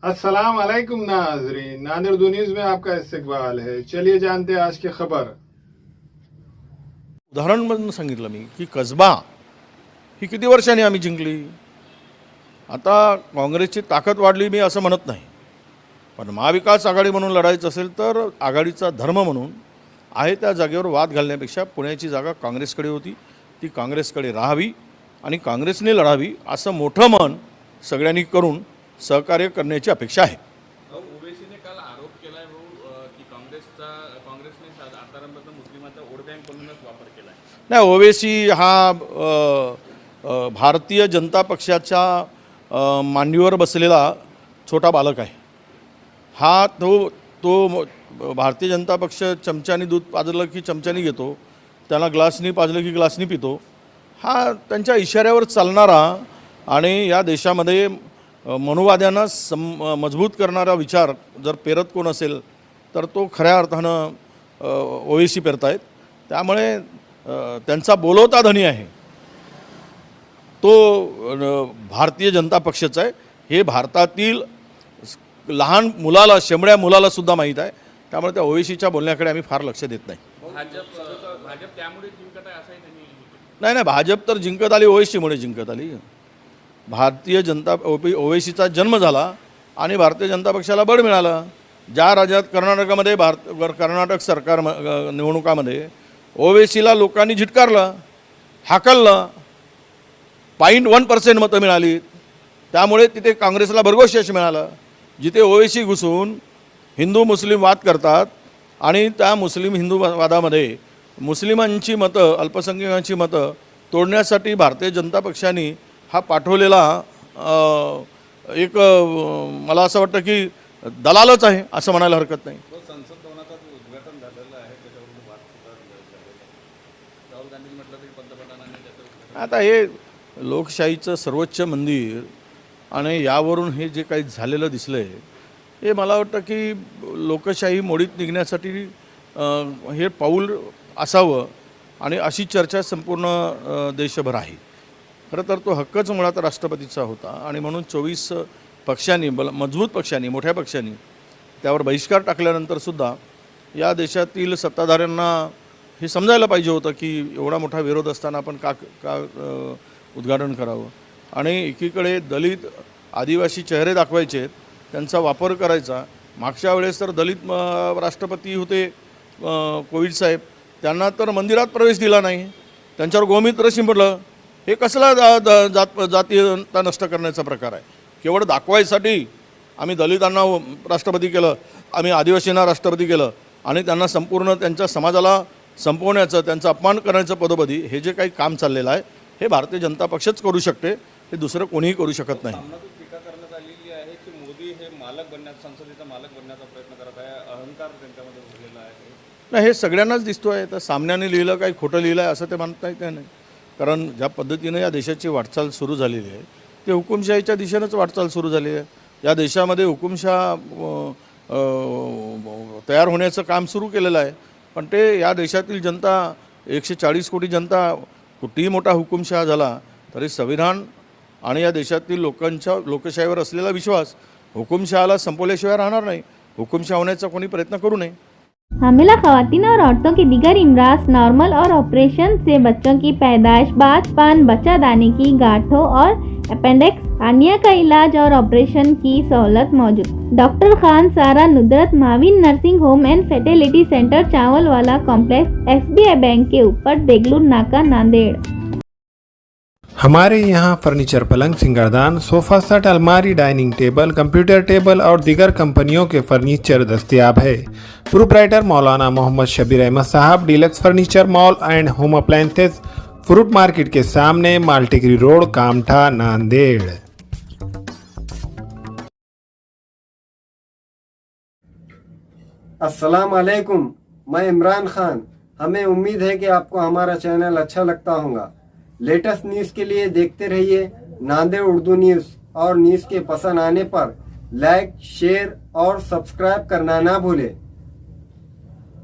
अस्सलाम वालेकुम नाजरीन, नादिर न्यूज में आपका इस्तकबाल है। चलिए जानते हैं आज की खबर। उदाहरण म्हणून सांगितलं मी की कसबा ही किती वर्षांनी आम्ही जिंकली. आता काँग्रेसची ताकद वाढली मी असं म्हणत नाही, पण महाविकास आघाडी म्हणून लढायचं असेल तर आघाडीचा धर्म म्हणून आहे त्या जागेवर वाद घालण्यापेक्षा पुण्याची जागा काँग्रेसकडे होती, ती काँग्रेसकडे राहावी आणि काँग्रेसने लढावी असं मोठं मन सगळ्यांनी करून सहकार्य करण्याची अपेक्षा आहे. ओवेसीने काल आरोप केलाय की काँग्रेसने आतापर्यंत मुस्लिमांचा वोट बँक म्हणूनच वापर केलाय. नाही, ओवेसी हा भारतीय जनता पक्षाच्या मांडीवर बसलेला छोटा बालक आहे. हा तो भारतीय जनता पक्ष चमच्याने दूध पाजलं की चमच्याने घेतो, त्याला ग्लासनी पाजलं की ग्लासनी पितो. हा त्यांच्या इशाऱ्यावर चालणारा आणि या देशामध्ये मनुवाद्यांना मजबूत करणारा विचार जर पेरत कोण असेल तर तो खऱ्या अर्थानं ओवेसी पेरतायत. त्यामुळे त्यांचा बोलवता धनी आहे तो भारतीय जनता पक्षाचा आहे. हे भारतातील लहान मुलाला, शेंबड्या मुलाला सुद्धा माहीत आहे. त्यामुळे त्या ओवेसीच्या बोलण्याकडे आम्ही फार लक्ष देत नाही. भाजप त्यामुळे जिंकत आहे असंही त्यांनी. नाही, भाजप तर जिंकत आली, ओवेसीमुळे जिंकत आली. भारतीय जनता ओवेसीचा जन्म झाला आणि भारतीय जनता पक्षाला बळ मिळालं. ज्या राज्यात कर्नाटकामध्ये कर्नाटक सरकार निवडणुकामध्ये ओवेसीला लोकांनी झिटकारलं, हाकललं, 0.1% मतं मिळाली. त्यामुळे तिथे काँग्रेसला भरघोस यश मिळालं. जिथे ओवेसी घुसून हिंदू मुस्लिम वाद करतात आणि त्या मुस्लिम हिंदू वादामध्ये मुस्लिमांची मतं, अल्पसंख्याकांची मतं तोडण्यासाठी भारतीय जनता पक्षाने हा पाठवलेला एक मला असं वाटतं की दलालच आहे असं म्हणायला हरकत नाही. संसद भवनाचं उद्घाटन झालेलं आहे, त्याच्यावरून वाद सुद्धा झालेला. राहुल गांधी म्हटलं तरी पंतप्रधानांनी त्याचं. आता हे लोकशाहीचं सर्वोच्च मंदिर आणि यावरून हे जे काही झालेलं दिसलं आहे हे मला वाटतं की लोकशाही मोडीत निघण्यासाठी हे पाऊल असावं आणि अशी चर्चा संपूर्ण देशभर आहे. खरं तर तो हक्कच मुळात राष्ट्रपतीचा होता आणि म्हणून 24 पक्षांनी, मजबूत पक्षांनी, मोठ्या पक्षांनी त्यावर बहिष्कार टाकल्यानंतरसुद्धा या देशातील सत्ताधाऱ्यांना हे समजायला पाहिजे होतं की एवढा मोठा विरोध असताना आपण का उद्घाटन करावं. आणि एकीकडे दलित आदिवासी चेहरे दाखवायचे, त्यांचा वापर करायचा. मागच्या वेळेस तर दलित राष्ट्रपती होते कोविंद साहेब, त्यांना तर मंदिरात प्रवेश दिला नाही, त्यांच्यावर गोमूत्र शिंपडलं. हे कसला जातीयता नष्ट करण्याचा प्रकार आहे. केवळ दाखवायसाठी आम्ही दलितांना राष्ट्रपती केलं, आम्ही आदिवासींना राष्ट्रपती केलं आणि त्यांना संपूर्ण त्यांच्या समाजाला संपवण्याचं, त्यांचा अपमान करण्याचं पदोपदी हे जे काही काम चाललेलं आहे हे भारतीय जनता पक्षच करू शकते, हे दुसरं कोणीही करू शकत नाही. टीका करण्यात आलेली आहे की मोदी हे मालक संसदेचा मालक बनण्याचा प्रयत्न करत आहे, अहंकार त्यांच्यामध्ये भरलेला आहे. नाही, हे सगळ्यांनाच दिसतो आहे. तर सामन्याने लिहिलं, काही खोटं लिहिलं आहे असं ते म्हणत नाही काय नाही. कारण ज्या पद्धतीनं या देशाची वाटचाल सुरू झालेली आहे ते हुकुमशाहीच्या दिशेनंच वाटचाल सुरू झाली आहे. या देशामध्ये हुकुमशाह तयार होण्याचं काम सुरू केलेलं आहे. पण ते या देशातील जनता, 140 कोटी जनता, कुठेही मोठा हुकुमशाह झाला तरी संविधान आणि या देशातील लोकांच्या लोकशाहीवर असलेला विश्वास हुकुमशाहाला संपवल्याशिवाय राहणार नाही. हुकुमशाह होण्याचा कोणी प्रयत्न करू नये. हामिला खवातीन और औरतों के दीगर इमराज, नॉर्मल और ऑपरेशन से बच्चों की पैदाइश, बातपान, बच्चा दाने की गांठों और अपेंडिक्स हार्निया का इलाज और ऑपरेशन की सहूलत मौजूद. Doctor Khan Sara Nudrat, Mavin nursing home and fertility centre, चावल वाला कॉम्प्लेक्स, SBI बैंक के ऊपर, देगलूर नाका, नांदेड़. हमारे यहाँ फर्नीचर, पलंग, सिंगारदान, सोफा सेट, अलमारी, डाइनिंग टेबल, कंप्यूटर टेबल और दीगर कंपनियों के फर्नीचर दस्तियाब है. Proprietor Maulana Mohammad Shabbir Ahmed sahab, deluxe furniture mall and home appliances, fruit market के सामने, मालटिकरी रोड, कामठा, नांदेड़. अस्सलाम वालेकुम, मैं इमरान खान. हमें उम्मीद है कि आपको हमारा चैनल अच्छा लगता होगा. लेटेस्ट न्यूज़ के लिए देखते रहिए नांदेड़ उर्दू न्यूज़, और न्यूज़ के पसंद आने पर लाइक, शेयर और सब्सक्राइब करना ना भूलें.